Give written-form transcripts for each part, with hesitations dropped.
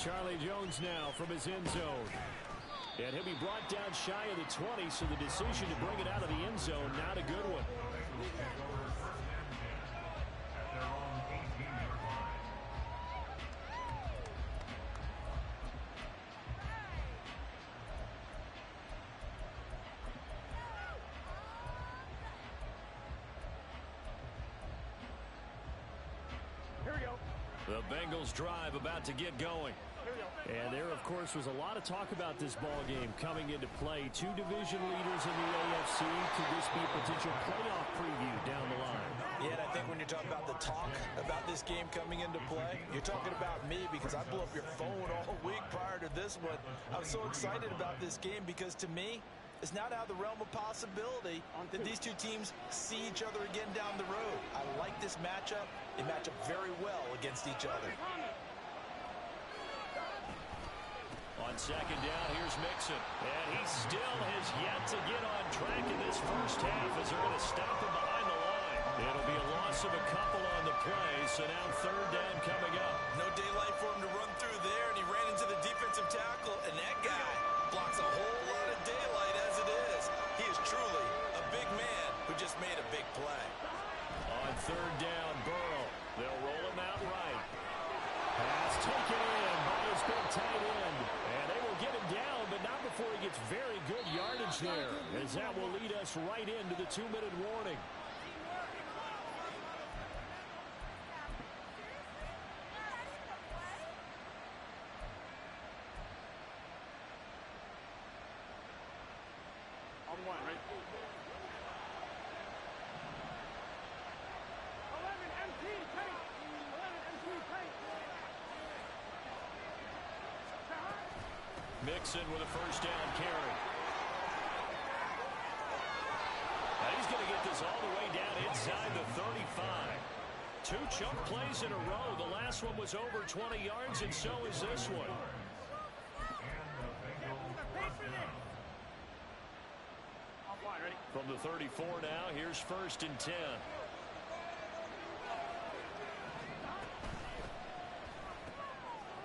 Charlie Jones now from his end zone. And he'll be brought down shy of the 20, so the decision to bring it out of the end zone, not a good one. Here we go. The Bengals drive about to get going. And there, of course, was a lot of talk about this ball game coming into play. Two division leaders in the AFC. Could this be a potential playoff preview down the line? Yeah, and I think when you're talking about the talk about this game coming into play, you're talking about me because I blew up your phone all week prior to this one. I was so excited about this game because, to me, it's not out of the realm of possibility that these two teams see each other again down the road. I like this matchup. They match up very well against each other. On second down, here's Mixon. And he still has yet to get on track in this first half as they're going to stop him behind the line. It'll be a loss of a couple on the play, so now third down coming up. No daylight for him to run through there, and he ran into the defensive tackle, and that guy blocks a whole lot of daylight as it is. He is truly a big man who just made a big play. On third down, Burrow. They'll roll him out right. Pass taken in by his big tight end. And they will get him down, but not before he gets very good yardage there, as that will lead us right into the 2-minute warning. On one, right? 11 MT, take! 11 MT, take! Mixon with a first down carry. Now he's going to get this all the way down inside the 35. Two chunk plays in a row. The last one was over 20 yards, and so is this one. Ready? From the 34 now, here's first and 10.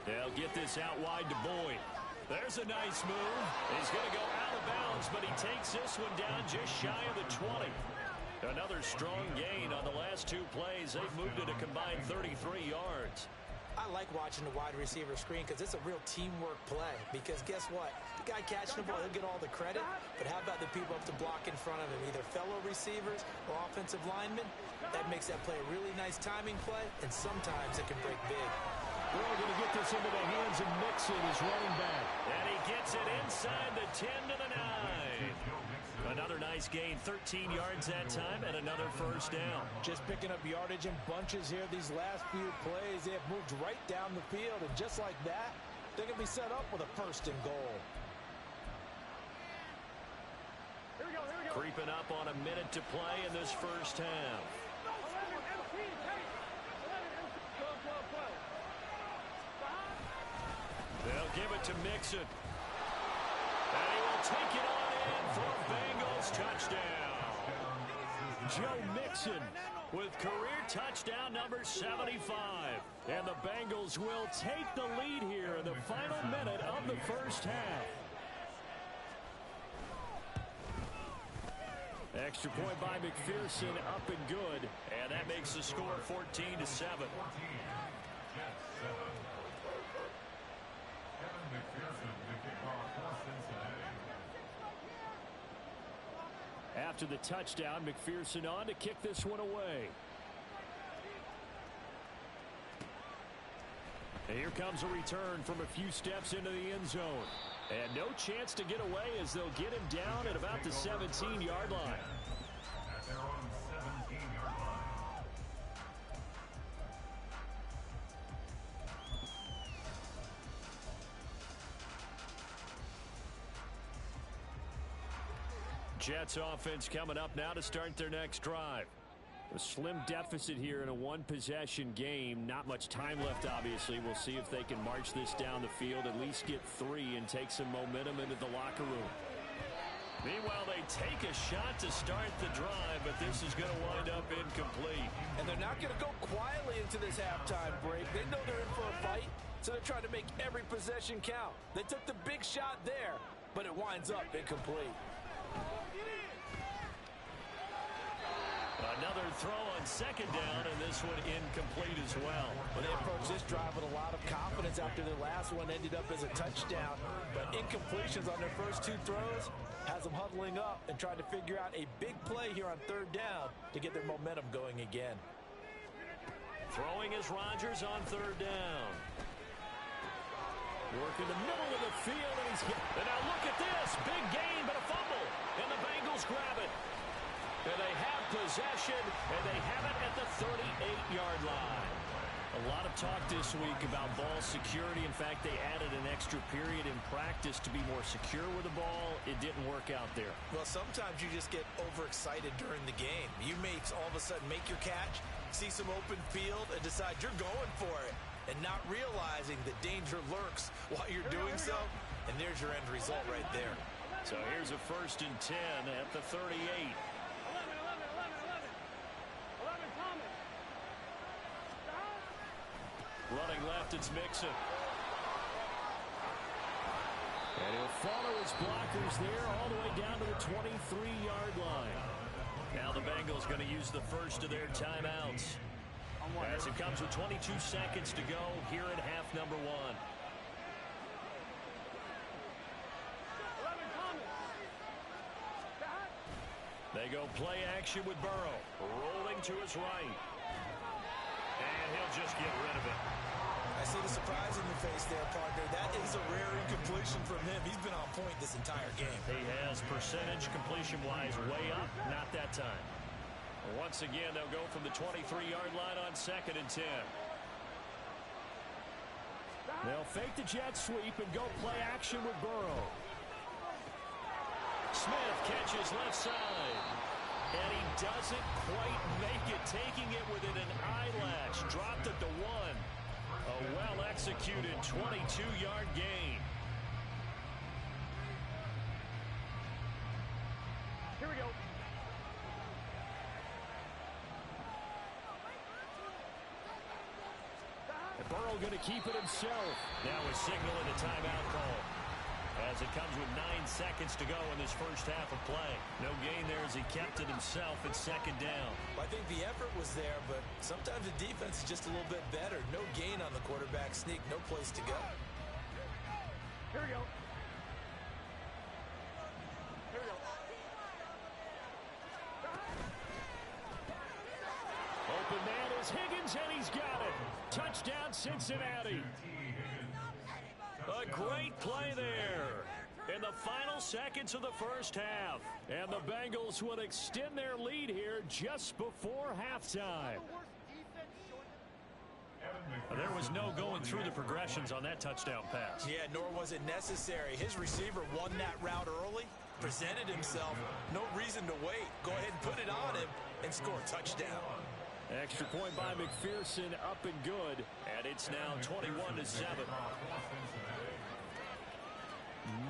They'll get this out wide to Boyd. There's a nice move. He's going to go out of bounds, but he takes this one down just shy of the 20. Another strong gain on the last two plays. They've moved it a combined 33 yards. I like watching the wide receiver screen because it's a real teamwork play. Because guess what? The guy catching the ball, he'll get all the credit. But how about the people up to block in front of him? Either fellow receivers or offensive linemen. That makes that play a really nice timing play, and sometimes it can break big. We're going to get this into the hands of Mixon, his running back. And he gets it inside the 10 to the 9. Another nice gain, 13 yards that time, and another first down. Just picking up yardage in bunches here. These last few plays, they have moved right down the field, and just like that, they're going to be set up with a first and goal. Here we go, here we go. Creeping up on a minute to play in this first half. 11 MT, take! 11 MT, go. They'll give it to Mixon. And he will take it on in for a Bengals touchdown. Joe Mixon with career touchdown number 75. And the Bengals will take the lead here in the final minute of the first half. Extra point by McPherson, up and good. And that makes the score 14-7. After the touchdown, McPherson on to kick this one away. And here comes a return from a few steps into the end zone. And no chance to get away as they'll get him down at about the 17-yard line. At their own 17-yard line. Jets offense coming up now to start their next drive. A slim deficit here in a one-possession game. Not much time left, obviously. We'll see if they can march this down the field, at least get 3 and take some momentum into the locker room. Meanwhile, they take a shot to start the drive, but this is going to wind up incomplete. And they're not going to go quietly into this halftime break. They know they're in for a fight. So they're trying to make every possession count. They took the big shot there, but it winds up incomplete. Another throw on second down, and this one incomplete as well. Well, they approached this drive with a lot of confidence after their last one ended up as a touchdown. But incompletions on their first two throws has them huddling up and trying to figure out a big play here on third down to get their momentum going again. Throwing is Rodgers on third down. Work in the middle of the field, and now look at this. Big gain, but a fumble. And the Bengals grab it. And they have possession, and they have it at the 38-yard line. A lot of talk this week about ball security. In fact, they added an extra period in practice to be more secure with the ball. It didn't work out there. Well, sometimes you just get overexcited during the game. You may all of a sudden make your catch, see some open field, and decide you're going for it, and not realizing the danger lurks while you're doing so. And there's your end result right there. So here's a 1st and 10 at the 38. 11 Thomas. Running left, it's Mixon. And he'll follow his blockers there all the way down to the 23-yard line. Now the Bengals going to use the first of their timeouts. As it comes with 22 seconds to go here at half number 1. 11 Thomas. They go play action with Burrow. Rolling to his right. And he'll just get rid of it. I see the surprise in your face there, partner. That is a rare incompletion from him. He's been on point this entire game. He has percentage completion-wise way up. Not that time. Once again, they'll go from the 23-yard line on 2nd and 10. They'll fake the jet sweep and go play action with Burrow. Smith catches left side. And he doesn't quite make it, taking it within an eyelash. Dropped at the 1. A well-executed 22-yard gain. Here we go. And Burrow going to keep it himself. Now he's signaling a timeout call. As it comes with 9 seconds to go in this first half of play. No gain there as he kept it himself at 2nd down. Well, I think the effort was there, but sometimes the defense is just a little bit better. No gain on the quarterback sneak, no place to go. Here we go. Here we go. Open man is Higgins, and he's got it. Touchdown, Cincinnati. A great play there in the final seconds of the first half. And the Bengals will extend their lead here just before halftime. There was no going through the progressions on that touchdown pass. Yeah, nor was it necessary. His receiver won that route early, presented himself. No reason to wait. Go ahead and put it on him and score a touchdown. Extra point by McPherson, up and good. And it's now 21-7.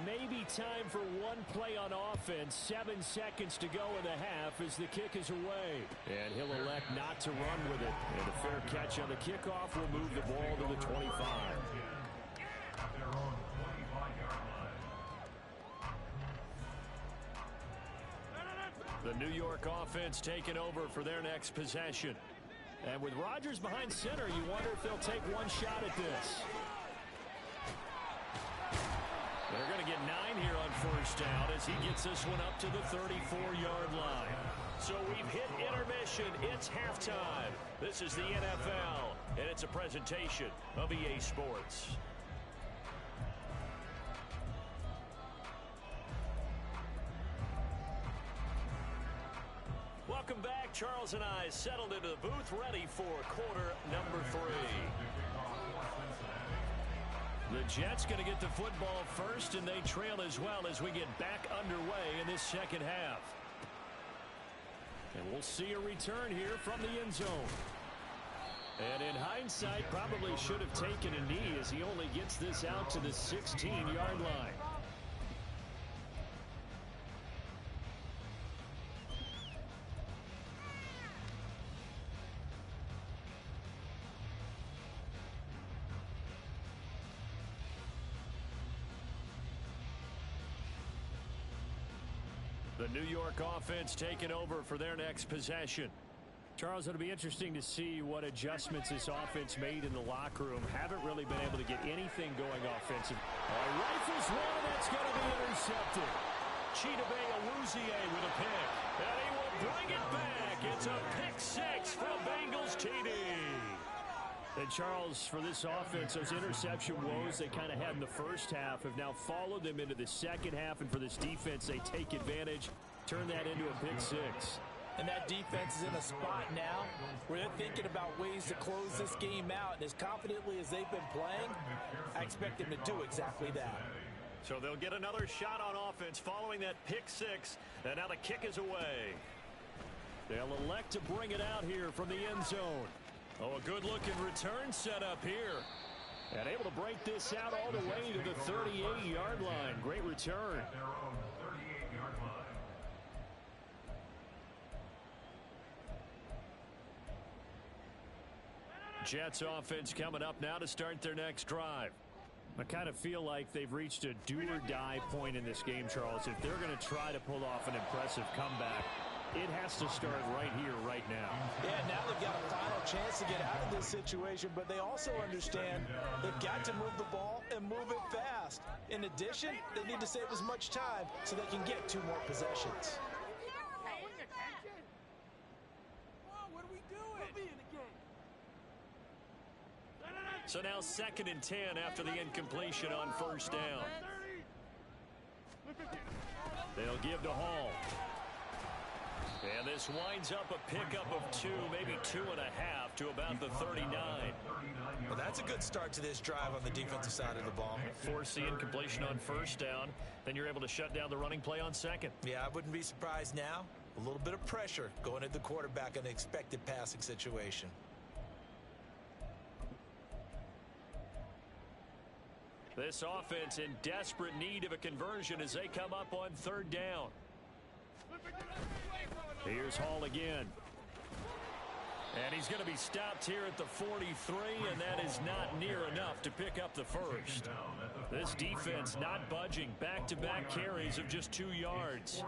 Maybe time for one play on offense. 7 seconds to go in the half as the kick is away. And he'll elect not to run with it. And a fair catch on the kickoff will move the ball to the 25. The New York offense taking over for their next possession. And with Rodgers behind center, you wonder if they'll take one shot at this. They're going to get 9 here on 1st down as he gets this one up to the 34-yard line. So we've hit intermission. It's halftime. This is the NFL, and it's a presentation of EA Sports. Welcome back. Charles and I settled into the booth, ready for quarter number 3. The Jets going to get the football first, and they trail as well as we get back underway in this second half. And we'll see a return here from the end zone. And in hindsight, probably should have taken a knee as he only gets this out to the 16-yard line. The New York offense taking over for their next possession. Charles, it'll be interesting to see what adjustments this offense made in the locker room. Haven't really been able to get anything going offensive. Rifles one, and that's going to be intercepted. Chidobe Awuzie with a pick. And he will bring it back. It's a pick six from Bengals TD. And Charles, for this offense, those interception woes they kind of had in the first half have now followed them into the second half. And for this defense, they take advantage, turn that into a pick six. And that defense is in a spot now where they're thinking about ways to close this game out. And as confidently as they've been playing, I expect them to do exactly that. So they'll get another shot on offense following that pick six. And now the kick is away. They'll elect to bring it out here from the end zone. Oh, a good-looking return set up here. And able to break this out all the way to the 38-yard line. Great return. Jets offense coming up now to start their next drive. I kind of feel like they've reached a do-or-die point in this game, Charles. If they're going to try to pull off an impressive comeback, it has to start right here, right now. Yeah, now they've got a final chance to get out of this situation, but they also understand they've got to move the ball and move it fast. In addition, they need to save as much time so they can get 2 more possessions. What are we doing? We'll be in the game. So now 2nd and 10 after the incompletion on first down. They'll give to Hall. And this winds up a pickup of 2, maybe 2.5 to about the 39. Well, that's a good start to this drive on the defensive side of the ball. Force the incompletion on first down. Then you're able to shut down the running play on second. Yeah, I wouldn't be surprised now. A little bit of pressure going at the quarterback in an expected passing situation. This offense in desperate need of a conversion as they come up on 3rd down. Here's Hall again. And he's going to be stopped here at the 43, and that is not near enough to pick up the first. This defense not budging. Back-to-back carries of just 2 yards.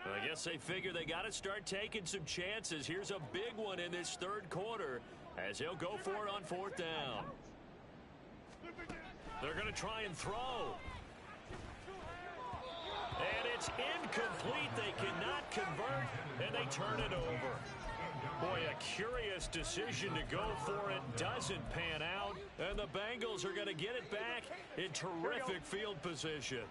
I guess they figure they got to start taking some chances. Here's a big one in this 3rd quarter as they'll go for it on 4th down. They're going to try and throw. And it's incomplete. They cannot convert, and they turn it over. Boy, a curious decision to go for it. Doesn't pan out, and the Bengals are going to get it back in terrific field position.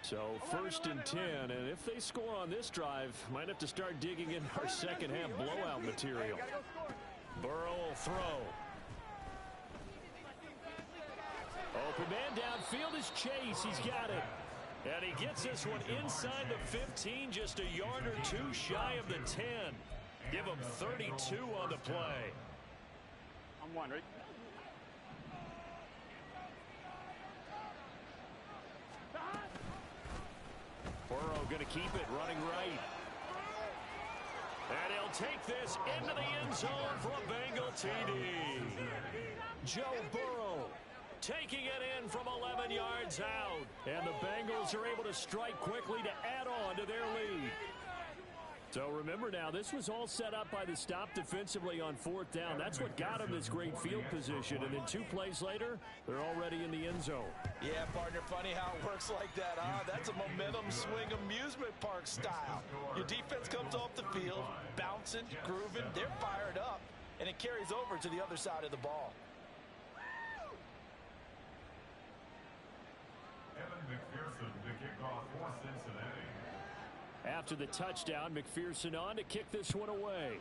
So 1st and 10, and if they score on this drive, might have to start digging in our second half blowout material. Burrow will throw. Open man downfield is Chase. He's got it. And he gets this one inside the 15, just a yard or 2 shy of the 10. Give him 32 on the play. I'm one, right? Burrow going to keep it running right. And he'll take this into the end zone for a Bengal TD. Joe Burrow taking it in from 11 yards out. And the Bengals are able to strike quickly to add on to their lead. So remember now, this was all set up by the stop defensively on 4th down. That's what got them this great field position. And then 2 plays later, they're already in the end zone. Yeah, partner, funny how it works like that, huh? That's a momentum swing amusement park style. Your defense comes off the field, bouncing, grooving, they're fired up, and it carries over to the other side of the ball. Evan McPherson to kick off for Cincinnati. After the touchdown, McPherson on to kick this one away.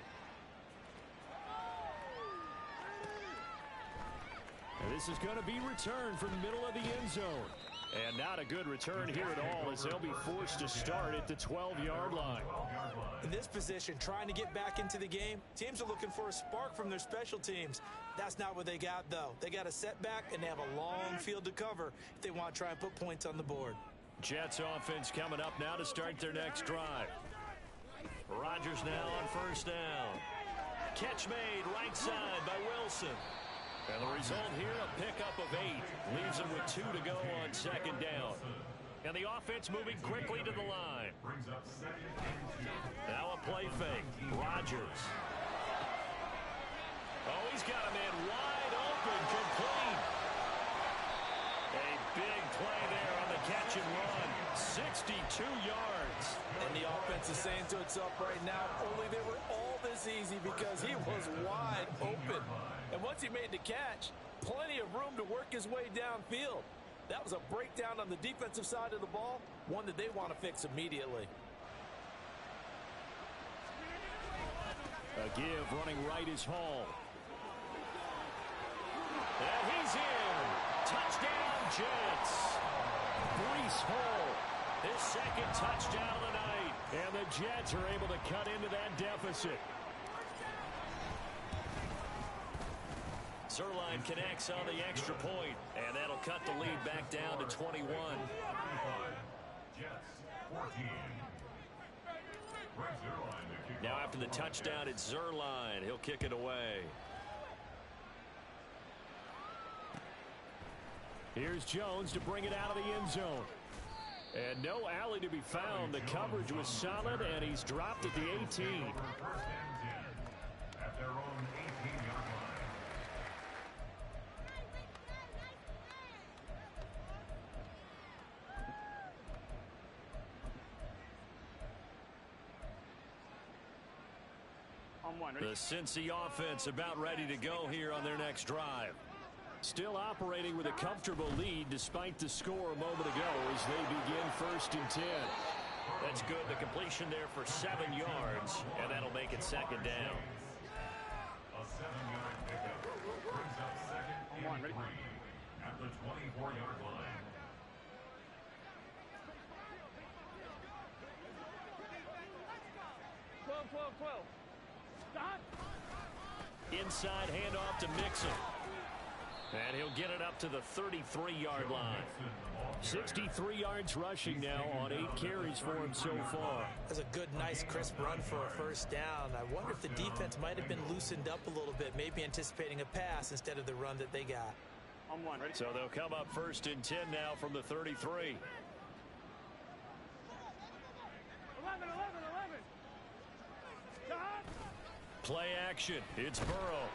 And this is going to be returned from the middle of the end zone. And not a good return here at all as they'll be forced to start at the 12-yard line. In this position, trying to get back into the game, teams are looking for a spark from their special teams. That's not what they got, though. They got a setback, and they have a long field to cover if they want to try and put points on the board. Jets offense coming up now to start their next drive. Rodgers now on first down. Catch made right side by Wilson. And the result here, a pickup of 8. Leaves him with 2 to go on second down. And the offense moving quickly to the line. Now a play fake. Rodgers. Oh, he's got a man wide open, complete. A big play there on the catch and run. 62 yards. And the offense is saying to itself right now, only they were all this easy because he was wide open. And once he made the catch, plenty of room to work his way downfield. That was a breakdown on the defensive side of the ball, one that they want to fix immediately. A give running right is Hall. And he's in. Touchdown, Jets. Breece Hall, his second touchdown of the night. And the Jets are able to cut into that deficit. Zerline connects on the extra point, and that'll cut the lead back down to 21. Now after the touchdown, it's Zerline. He'll kick it away. Here's Jones to bring it out of the end zone. And no alley to be found. The coverage was solid, and he's dropped at the 18. At their own 18-yard line. The Cincy offense about ready to go here on their next drive. Still operating with a comfortable lead despite the score a moment ago as they begin 1st and 10. That's good. The completion there for 7 yards, and that'll make it second down. A 7-yard pickup brings up second and 3 at the 24-yard line. Inside handoff to Mixon. And he'll get it up to the 33-yard line. 63 yards rushing now on 8 carries for him so far. That's a good, nice, crisp run for a first down. I wonder if the defense might have been loosened up a little bit, maybe anticipating a pass instead of the run that they got. So they'll come up 1st and 10 now from the 33. 11. Play action. It's Burrow.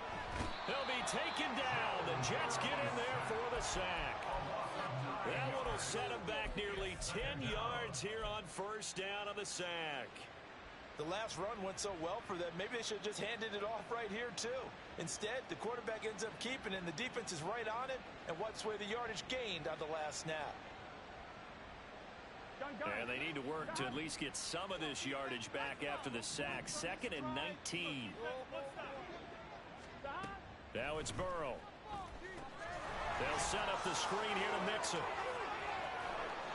He'll be taken down. The Jets get in there for the sack. That one will set him back nearly 10 yards here on first down on the sack. The last run went so well for them, maybe they should have just handed it off right here, too. Instead, the quarterback ends up keeping it, and the defense is right on it and wipes away the yardage gained on the last snap. And they need to work to at least get some of this yardage back after the sack. 2nd and 19. Now it's Burrow. They'll set up the screen here to Mixon.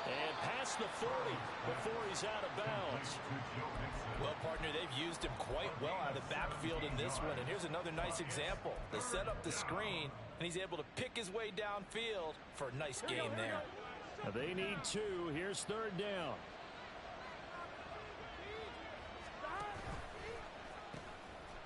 And past the 40 before he's out of bounds. Well, partner, they've used him quite well out of the backfield in this one. And here's another nice example. They set up the screen, and he's able to pick his way downfield for a nice gain there. They need 2. Here's 3rd down.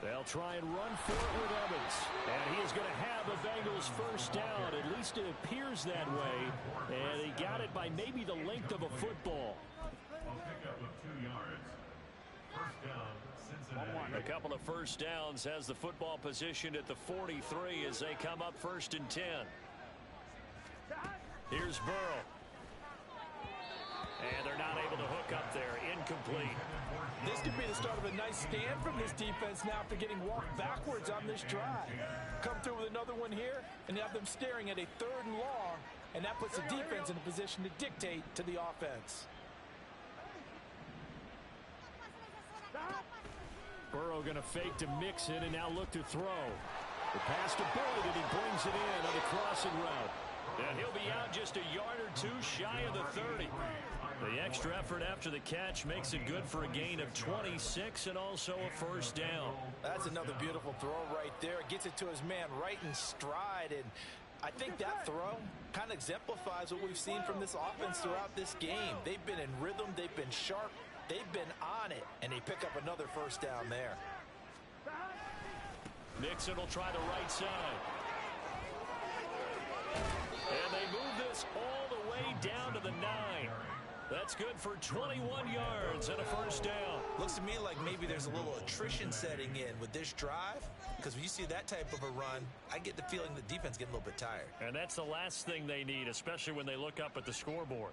They'll try and run for it with Evans. And he is going to have the Bengals first down. At least it appears that way. And he got it by maybe the length of a football. A pickup of 2 yards. First down, Cincinnati. A couple of first downs has the football positioned at the 43 as they come up 1st and 10. Here's Burrow. And they're not able to hook up there. Incomplete. This could be the start of a nice stand from this defense now after getting walked backwards on this drive. Come through with another one here and have them staring at a 3rd and long, and that puts the defense in a position to dictate to the offense. Burrow going to fake to Mixon and now look to throw. The pass to Boyd, and he brings it in on the crossing route. And he'll be out just a yard or 2 shy of the 30. The extra effort after the catch makes it good for a gain of 26 and also a first down. That's another beautiful throw right there. Gets it to his man right in stride. And I think that throw kind of exemplifies what we've seen from this offense throughout this game. They've been in rhythm. They've been sharp. They've been on it, and they pick up another first down there. Nixon will try the right side. And they move this all the way down to the 9. That's good for 21 yards and a first down. Looks to me like maybe there's a little attrition setting in with this drive, because when you see that type of a run, I get the feeling the defense getting a little bit tired. And that's the last thing they need, especially when they look up at the scoreboard.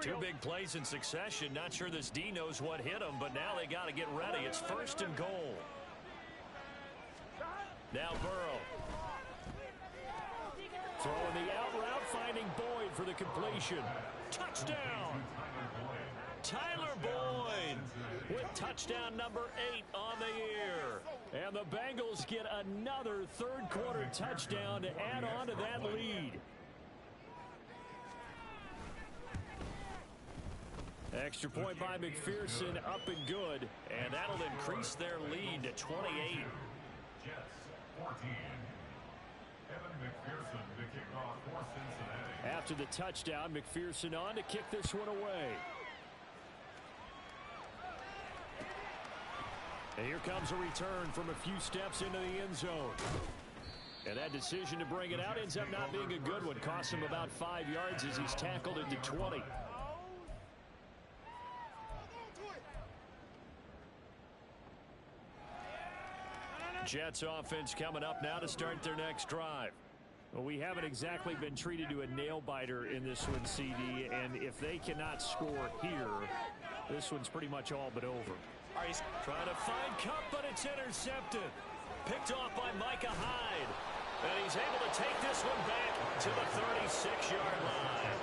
Two big plays in succession. Not sure this D knows what hit them, but now they got to get ready. It's first and goal. Now Burrow. Throwing the out route, finding Boyd for the completion. Touchdown! Tyler Boyd with touchdown number 8 on the year. And the Bengals get another third-quarter touchdown to add on to that lead. Extra point by McPherson, up and good. And that'll increase their lead to 28. Jets 14. Evan McPherson to kick off for Cincinnati. After the touchdown, McPherson on to kick this one away. And here comes a return from a few steps into the end zone. And that decision to bring it out ends up not being a good one. Costs him about 5 yards as he's tackled into 20. Jets offense coming up now to start their next drive. Well, we haven't exactly been treated to a nail-biter in this one, CD, and if they cannot score here, this one's pretty much all but over. He's trying to find Cup, but it's intercepted. Picked off by Micah Hyde. And he's able to take this one back to the 36-yard line.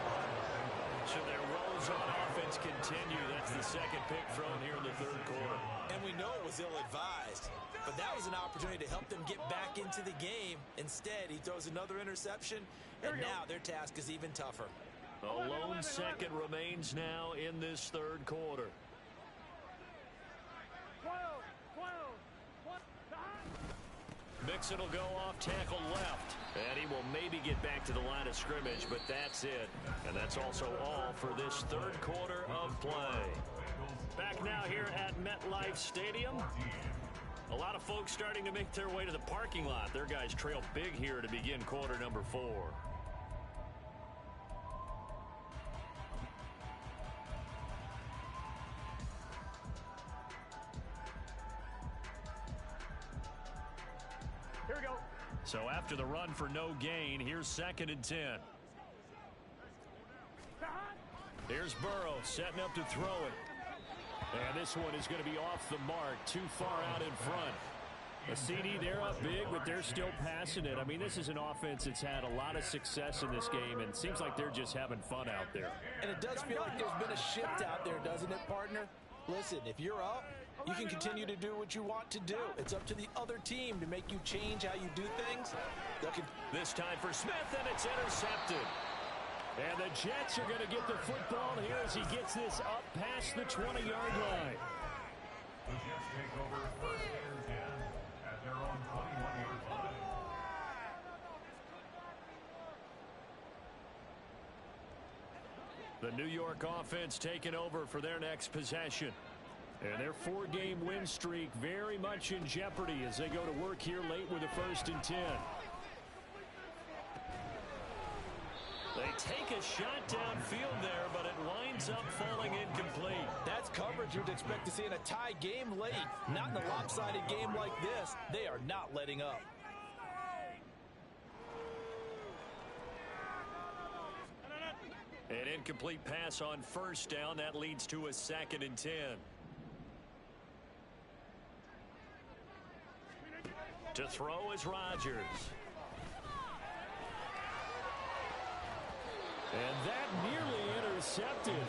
So their woes on offense continue. That's the second pick thrown here in the third quarter. And we know it was ill-advised, but that was an opportunity to help them get back into the game. Instead, he throws another interception, and now their task is even tougher. A lone second remains now in this third quarter. 12. Mixon will go off tackle left, and he will maybe get back to the line of scrimmage, but that's it. And that's also all for this third quarter of play. Back now here at MetLife Stadium. A lot of folks starting to make their way to the parking lot. Their guys trail big here to begin quarter number 4. Here we go. So after the run for no gain, here's 2nd and 10. Here's Burrow setting up to throw it. And this one is going to be off the mark, too far out in front. A CD, they're up big, but they're still passing it. I mean, this is an offense that's had a lot of success in this game, and it seems like they're just having fun out there. And it does feel like there's been a shift out there, doesn't it, partner? Listen, if you're up, you can continue to do what you want to do. It's up to the other team to make you change how you do things. This time for Smith, and it's intercepted. And the Jets are going to get the football here as he gets this up past the 20-yard line. The Jets take over 1st and 10 at their own 21-yard line. The New York offense taking over for their next possession. And their 4-game win streak very much in jeopardy as they go to work here late with a 1st and 10. They take a shot downfield there, but it winds up falling incomplete. That's coverage you'd expect to see in a tie game late. Not in a lopsided game like this. They are not letting up. An incomplete pass on 1st down. That leads to a 2nd and 10. To throw is Rodgers. And that nearly intercepted.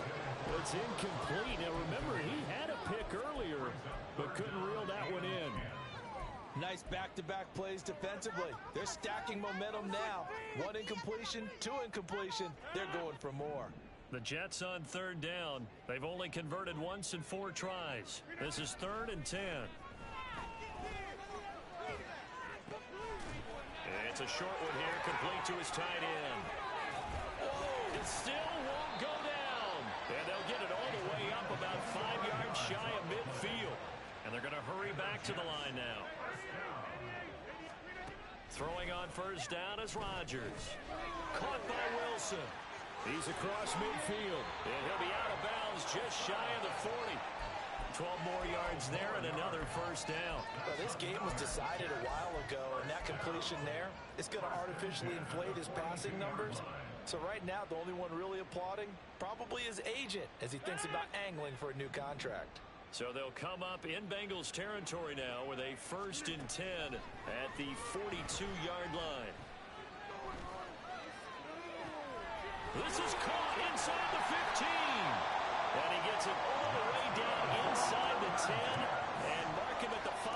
It's incomplete. Now remember, he had a pick earlier, but couldn't reel that one in. Nice back-to-back plays defensively. They're stacking momentum now. 1 incompletion, 2 incompletion. They're going for more. The Jets on 3rd down. They've only converted once in 4 tries. This is 3rd and 10. It's a short one here, complete to his tight end. It still won't go down. And they'll get it all the way up about 5 yards shy of midfield. And they're going to hurry back to the line now. Throwing on first down is Rodgers. Caught by Wilson. He's across midfield. And he'll be out of bounds just shy of the 40. 12 more yards there and another first down. Well, this game was decided a while ago, and that completion there is going to artificially inflate his passing numbers. So right now, the only one really applauding probably his agent as he thinks about angling for a new contract. So they'll come up in Bengals territory now with a 1st and 10 at the 42-yard line. This is caught inside the 15. And he gets it all the way down inside the 10 and mark him at the 5.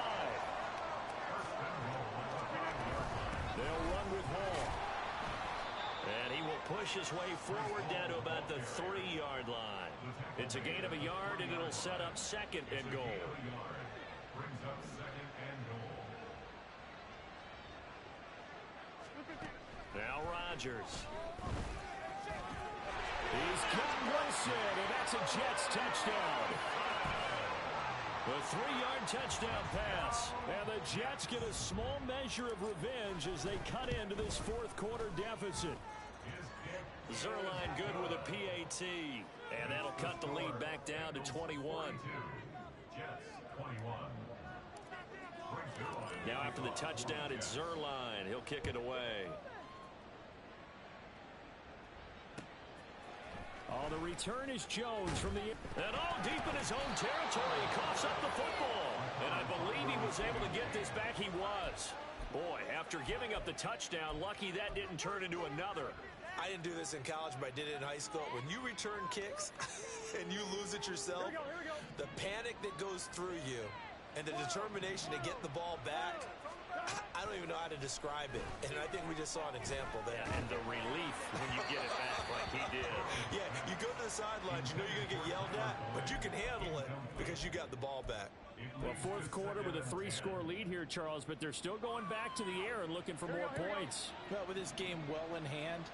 They'll run with Hall. And he will push his way forward down to about the 3-yard line. It's a gain of a yard, and it'll set up 2nd and goal. Brings up 2nd and goal. Now Rodgers. He's got Wilson, and that's a Jets touchdown. The 3-yard touchdown pass. And the Jets get a small measure of revenge as they cut into this 4th quarter deficit. Zerline good with a PAT. And that'll cut the lead back down to 21. Jets 21. Now after the touchdown, it's Zerline. He'll kick it away. Oh, the return is Jones from the... And all deep in his own territory. He coughs up the football. And I believe he was able to get this back. He was. Boy, after giving up the touchdown, lucky that didn't turn into another. I didn't do this in college, but I did it in high school. When you return kicks and you lose it yourself, the panic that goes through you and the determination to get the ball back, I don't even know how to describe it. And I think we just saw an example there. Yeah, and the relief when you get it back like he did. Yeah, you go to the sidelines, you know you're going to get yelled at, but you can handle it because you got the ball back. Well, 4th quarter with a 3-score lead here, Charles, but they're still going back to the air and looking for more points. Well, with this game well in hand,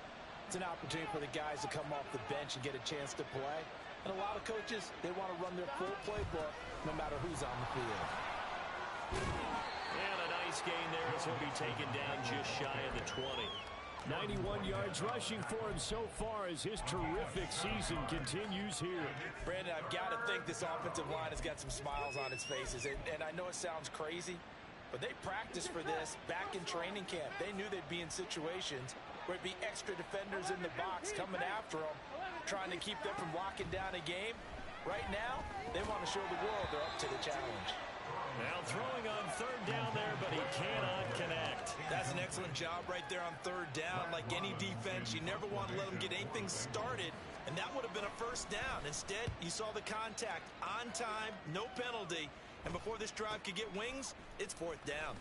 it's an opportunity for the guys to come off the bench and get a chance to play. And a lot of coaches, they want to run their full playbook no matter who's on the field. And a nice gain there as he'll be taken down just shy of the 20. 91 yards rushing for him so far as his terrific season continues here. Brandon, I've got to think this offensive line has got some smiles on its faces. And I know it sounds crazy, but they practiced for this back in training camp. They knew they'd be in situations where it'd be extra defenders in the box coming after them, trying to keep them from locking down a game. Right now, they want to show the world they're up to the challenge. Now throwing on 3rd down there, but he cannot connect. That's an excellent job right there on 3rd down. Like any defense, you never want to let them get anything started, and that would have been a 1st down. Instead, you saw the contact on time, no penalty, and before this drive could get wings, it's 4th down.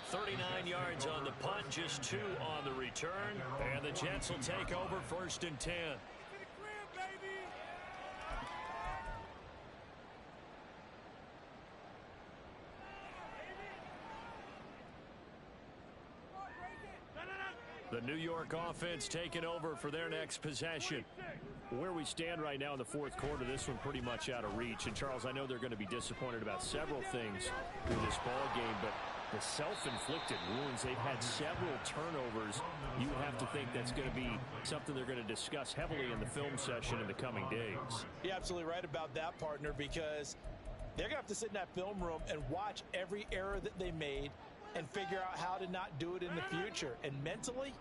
39 yards on the punt, just 2 on the return, and the Jets will take over 1st and 10. The New York offense taking over for their next possession. Where we stand right now in the 4th quarter, this one pretty much out of reach. And, Charles, I know they're going to be disappointed about several things through this ball game, but the self-inflicted wounds, they've had several turnovers. You have to think that's going to be something they're going to discuss heavily in the film session in the coming days. You're absolutely right about that, partner, because they're going to have to sit in that film room and watch every error that they made and figure out how to not do it in the future. And mentally,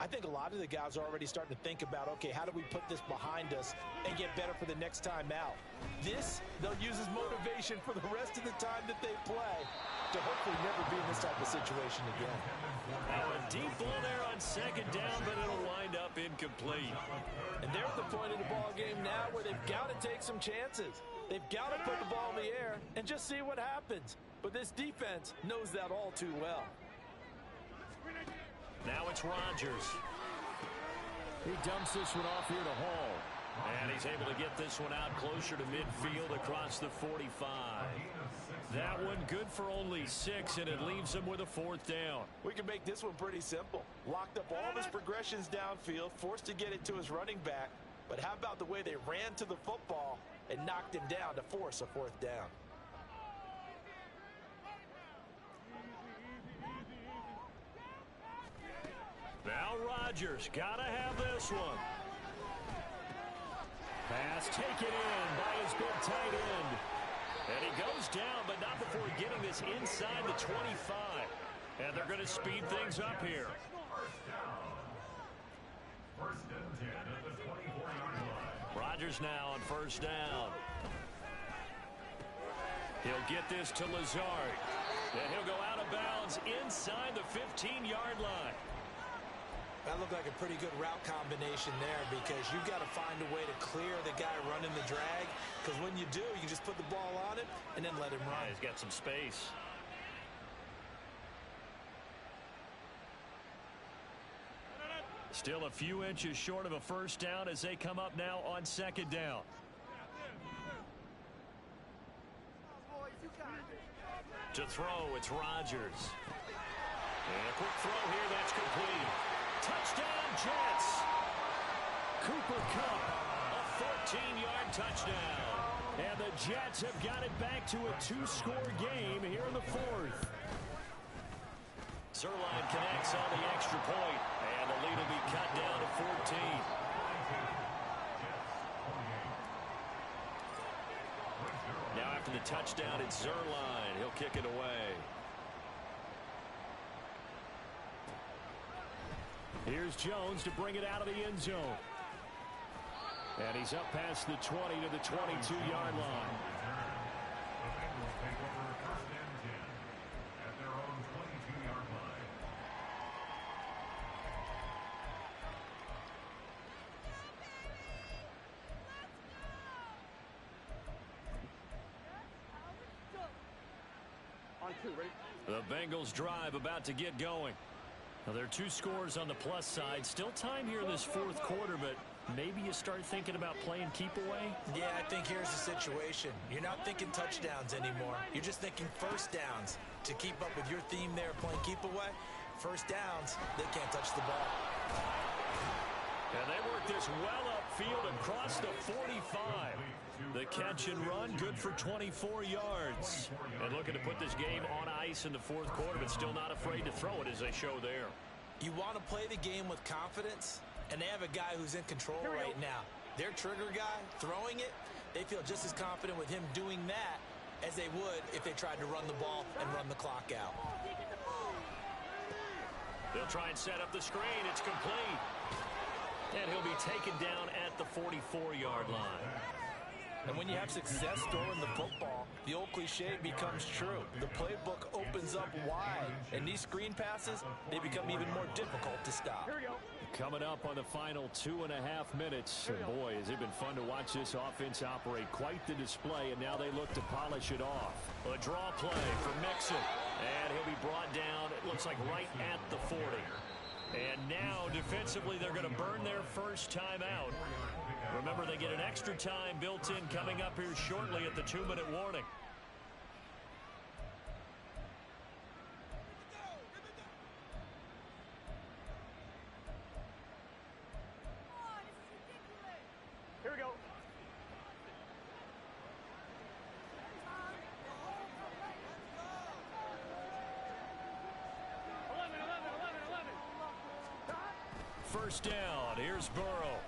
I think a lot of the guys are already starting to think about, okay, how do we put this behind us and get better for the next time out? This, they'll use as motivation for the rest of the time that they play to hopefully never be in this type of situation again. Now a deep ball there on 2nd down, but it'll wind up incomplete. And they're at the point of the ball game now where they've got to take some chances. They've got to put the ball in the air and just see what happens. But this defense knows that all too well. Now it's Rodgers. He dumps this one off here to Hall. And he's able to get this one out closer to midfield across the 45. That one good for only 6, and it leaves him with a 4th down. We can make this one pretty simple. Locked up all of his progressions downfield, forced to get it to his running back. But how about the way they ran to the football and knocked him down to force a fourth down? Now Rodgers got to have this one. Pass taken in by his big tight end. And he goes down, but not before getting this inside the 25. And they're going to speed things up here. First and 10 at the 24-yard line. Rodgers now on first down. He'll get this to Lazard. And he'll go out of bounds inside the 15-yard line. That looked like a pretty good route combination there, because you've got to find a way to clear the guy running the drag, because when you do, you just put the ball on it and then let him run. Yeah, he's got some space. Still a few inches short of a first down as they come up now on second down. To throw, it's Rodgers. And a quick throw here, that's complete. Touchdown, Jets. Cooper Kupp, a 14-yard touchdown. And the Jets have got it back to a two-score game here in the fourth. Zerline connects on the extra point, and the lead will be cut down to 14. Now after the touchdown, it's Zerline. He'll kick it away. Here's Jones to bring it out of the end zone. And he's up past the 20 to the 22-yard line. On two, ready? The Bengals drive about to get going. Now, there are two scores on the plus side. Still time here in this fourth quarter, but maybe you start thinking about playing keep away? Yeah, I think here's the situation. You're not thinking touchdowns anymore. You're just thinking first downs. To keep up with your theme there, playing keep away, first downs, they can't touch the ball. And they work this well upfield across the 45. The catch and run, good for 24 yards. And looking to put this game on ice in the fourth quarter, but still not afraid to throw it as they show there. You want to play the game with confidence, and they have a guy who's in control right now. Their trigger guy, throwing it, they feel just as confident with him doing that as they would if they tried to run the ball and run the clock out. They'll try and set up the screen. It's complete. And he'll be taken down at the 44-yard line. And when you have success throwing the football, the old cliche becomes true. The playbook opens up wide, and these screen passes, they become even more difficult to stop. Here we go. Coming up on the final 2.5 minutes. And boy, has it been fun to watch this offense operate. Quite the display, and now they look to polish it off. A draw play for Mixon. And he'll be brought down, it looks like right at the 40. And now, defensively, they're going to burn their first time out. Remember, they get an extra time built in coming up here shortly at the 2-minute warning. Here we go. First down, here's Burrow.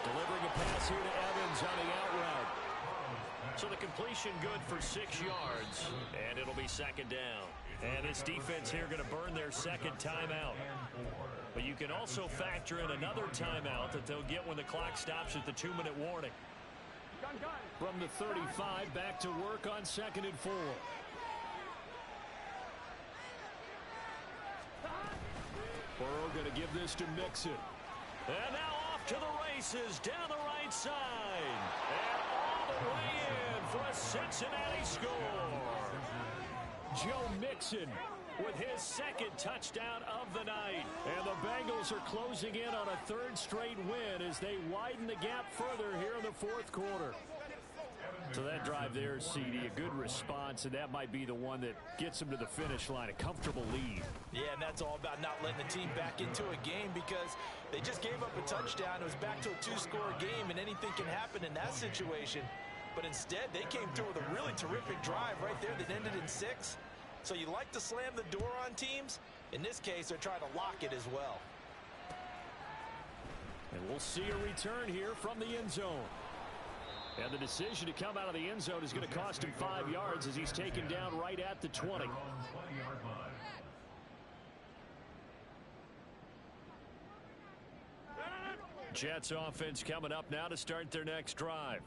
Delivering a pass here to Evans on the out route. So the completion good for 6 yards, and it'll be second down. And this defense here going to burn their second timeout. But you can also factor in another timeout that they'll get when the clock stops at the 2-minute warning. From the 35, back to work on 2nd and 4. Burrow going to give this to Mixon. And now off to the races down the right side. And all the way in for a Cincinnati score. Joe Mixon with his second touchdown of the night. And the Bengals are closing in on a third straight win as they widen the gap further here in the fourth quarter. So that drive there, CD, a good response, and that might be the one that gets them to the finish line, a comfortable lead. Yeah, and that's all about not letting the team back into a game because they just gave up a touchdown. It was back to a two-score game, and anything can happen in that situation. But instead, they came through with a really terrific drive right there that ended in 6. So you like to slam the door on teams. In this case, they're trying to lock it as well. And we'll see a return here from the end zone. And the decision to come out of the end zone is going to cost him 5 yards as he's taken down right at the 20. Jets offense coming up now to start their next drive.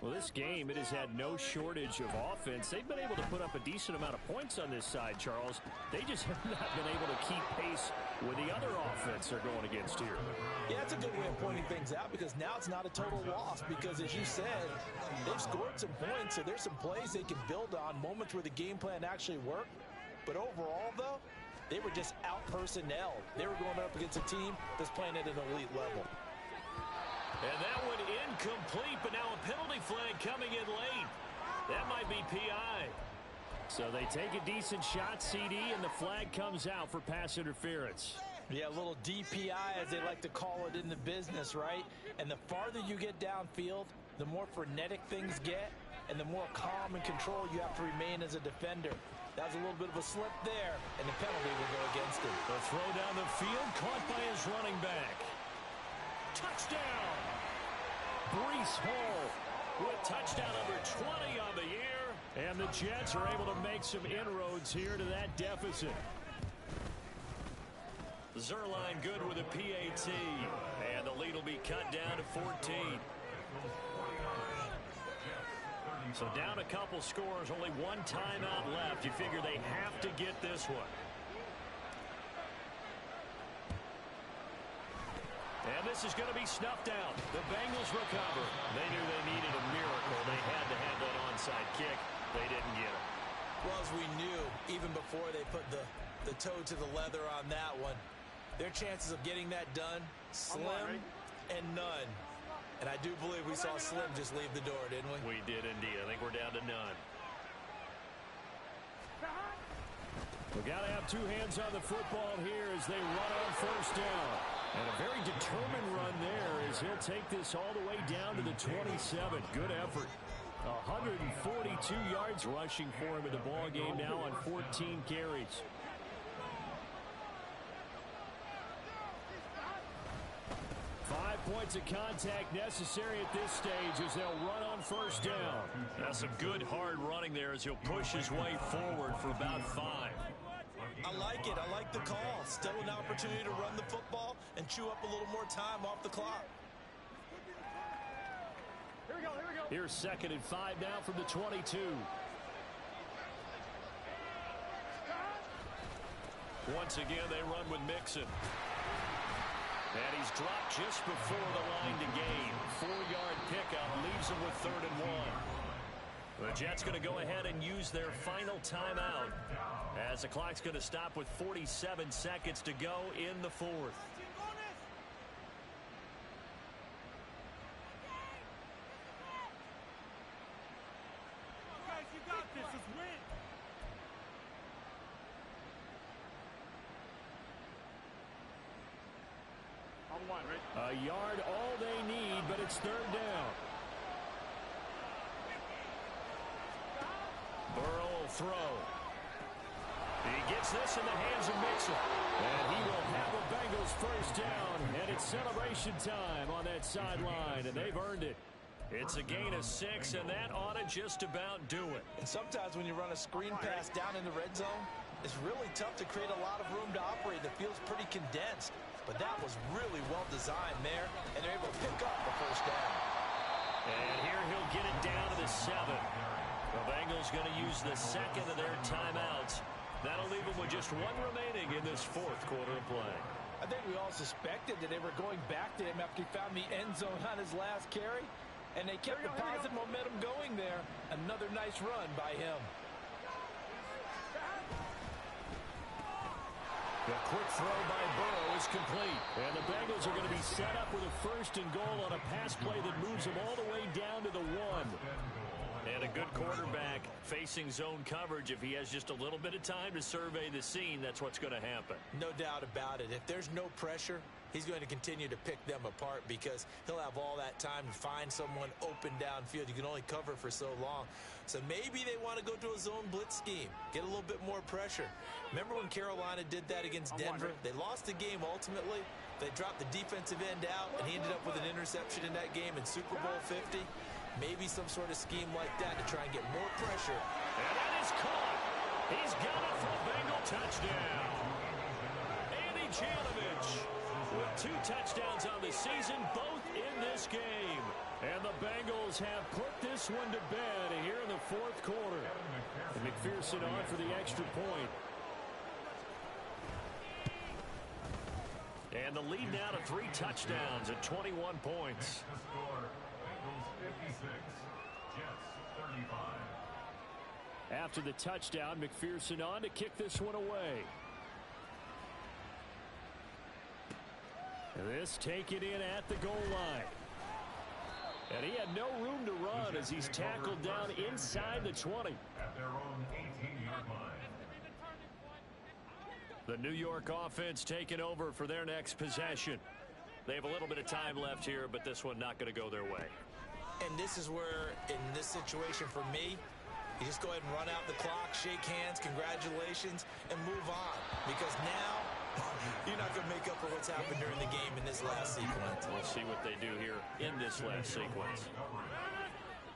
Well, this game, it has had no shortage of offense. They've been able to put up a decent amount of points on this side, Charles. They just have not been able to keep pace with the other offense they're going against here. Yeah, that's a good way of pointing things out because now it's not a total loss because, as you said, they've scored some points, so there's some plays they can build on, moments where the game plan actually worked. But overall, though, they were just out-personnel. They were going up against a team that's playing at an elite level. And that one incomplete, but now a penalty flag coming in late. That might be PI. So they take a decent shot, CD, and the flag comes out for pass interference. Yeah, a little DPI, as they like to call it in the business, right? And the farther you get downfield, the more frenetic things get, and the more calm and control you have to remain as a defender. That was a little bit of a slip there, and the penalty will go against him. The throw down the field, caught by his running back. Touchdown! Breece Hall with touchdown number 20 on the year. And the Jets are able to make some inroads here to that deficit. Zerline good with a PAT. And the lead will be cut down to 14. So down a couple scores, only one timeout left. You figure they have to get this one. And this is going to be snuffed out. The Bengals recover. They knew they needed a miracle. They had to have that onside kick. They didn't get it. Well, as we knew, even before they put the toe to the leather on that one, their chances of getting that done, slim and none. And I do believe we saw Slim just leave the door, didn't we? We did indeed. I think we're down to none. We got to have two hands on the football here as they run on first down. And a very determined run there as he'll take this all the way down to the 27. Good effort. 142 yards rushing for him in the ball game now on 14 carries. Points of contact necessary at this stage as they'll run on first down. That's some good hard running there as he'll push his way forward for about 5. I like it. I like the call. Still an opportunity to run the football and chew up a little more time off the clock. Here we go, here we go. Here's 2nd and 5 now from the 22. Once again, they run with Mixon. And he's dropped just before the line to gain. 4-yard pickup leaves him with 3rd and 1. The Jets going to go ahead and use their final timeout as the clock's going to stop with 47 seconds to go in the 4th. Guys, you got this. Just win. A yard all they need, but it's 3rd down. Burrow will throw. He gets this in the hands of Mixon. And he will have a Bengals first down. And it's celebration time on that sideline, and they've earned it. It's a gain of 6, and that ought to just about do it. And sometimes when you run a screen pass down in the red zone, it's really tough to create a lot of room to operate. It feels pretty condensed. But that was really well designed there, and they're able to pick up the first down. And here he'll get it down to the 7. The Bengals going to use the 2nd of their timeouts. That'll leave them with just 1 remaining in this 4th quarter of play. I think we all suspected that they were going back to him after he found the end zone on his last carry, and they kept the positive momentum going there. Another nice run by him. The quick throw by Burrow is complete. And the Bengals are going to be set up with a 1st and goal on a pass play that moves them all the way down to the 1. And a good quarterback facing zone coverage, if he has just a little bit of time to survey the scene, that's what's going to happen. No doubt about it. If there's no pressure, he's going to continue to pick them apart because he'll have all that time to find someone open downfield. You can only cover for so long. So maybe they want to go to a zone blitz scheme, get a little bit more pressure. Remember when Carolina did that against Denver? They lost the game ultimately. They dropped the defensive end out, and he ended up with an interception in that game in Super Bowl 50. Maybe some sort of scheme like that to try and get more pressure. And that is caught. He's got it for a Bengal touchdown. Andy Janovich with 2 touchdowns on the season, both in this game. And the Bengals have put this one to bed here in the 4th quarter. And McPherson on for the extra point. And the lead now to 3 touchdowns at 21 points. After the touchdown, McPherson on to kick this one away. This taken in at the goal line. And he had no room to run as he's tackled down inside the 20. At their own 18-yard line. The New York offense taking over for their next possession. They have a little bit of time left here, but this one not going to go their way. And this is where, in this situation for me, you just go ahead and run out the clock, shake hands, congratulations, and move on. Because now, you're not going to make up for what's happened during the game in this last sequence. We'll see what they do here in this last sequence.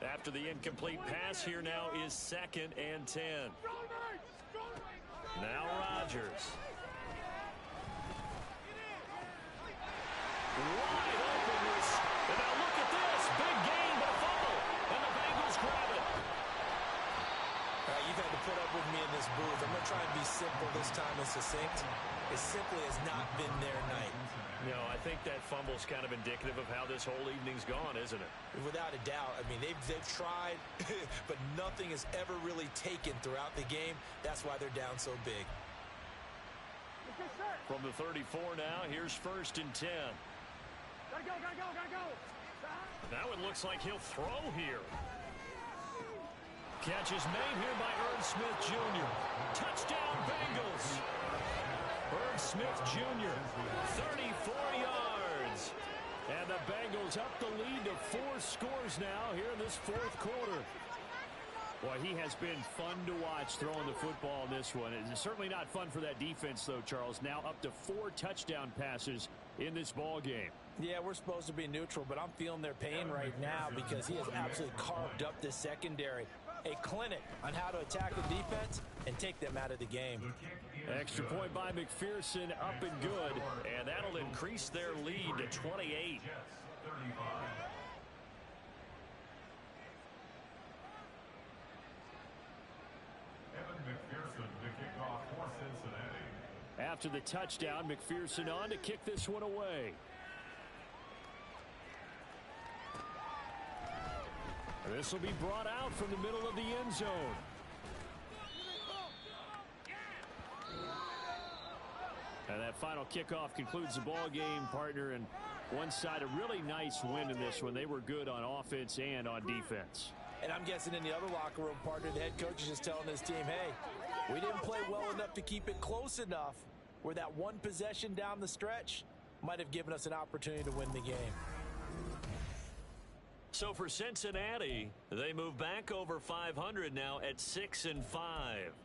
After the incomplete pass, here now is 2nd and 10. Now Rodgers. Wide open. And now look at this. Big gain, but a fumble. And the Bengals grab it. You've had to put up with me in this booth. I'm going to try and be simple this time and succinct. It simply has not been their night. No, I think that fumble's kind of indicative of how this whole evening's gone, isn't it? Without a doubt. I mean, they've tried, but nothing has ever really taken throughout the game. That's why they're down so big. From the 34 now, here's 1st and 10. Gotta go, gotta go, gotta go. Now it looks like he'll throw here. Catch is made here by Irv Smith Jr. Touchdown Bengals. Irv Smith Jr. 34 yards. And the Bengals up the lead to 4 scores now here in this 4th quarter. Boy, he has been fun to watch throwing the football in this one. It's certainly not fun for that defense, though, Charles. Now up to 4 touchdown passes in this ball game. Yeah, we're supposed to be neutral, but I'm feeling their pain right now because he has absolutely carved up this secondary. A clinic on how to attack the defense and take them out of the game. Extra point by McPherson, up and good, and that'll increase their lead to 28. After the touchdown, McPherson on to kick this one away. This will be brought out from the middle of the end zone. And that final kickoff concludes the ball game, partner. And one side, a really nice win in this one. They were good on offense and on defense. And I'm guessing in the other locker room, partner, the head coach is just telling his team, hey, we didn't play well enough to keep it close enough where that one possession down the stretch might have given us an opportunity to win the game. So for Cincinnati, they move back over 500 now at 6-5.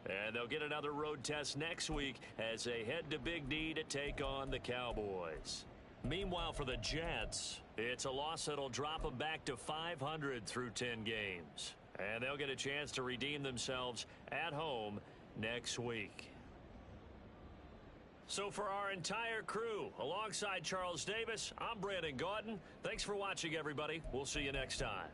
And they'll get another road test next week as they head to Big D to take on the Cowboys. Meanwhile, for the Jets, it's a loss that'll drop them back to 500 through 10 games. And they'll get a chance to redeem themselves at home next week. So for our entire crew, alongside Charles Davis, I'm Brandon Gaudin. Thanks for watching, everybody. We'll see you next time.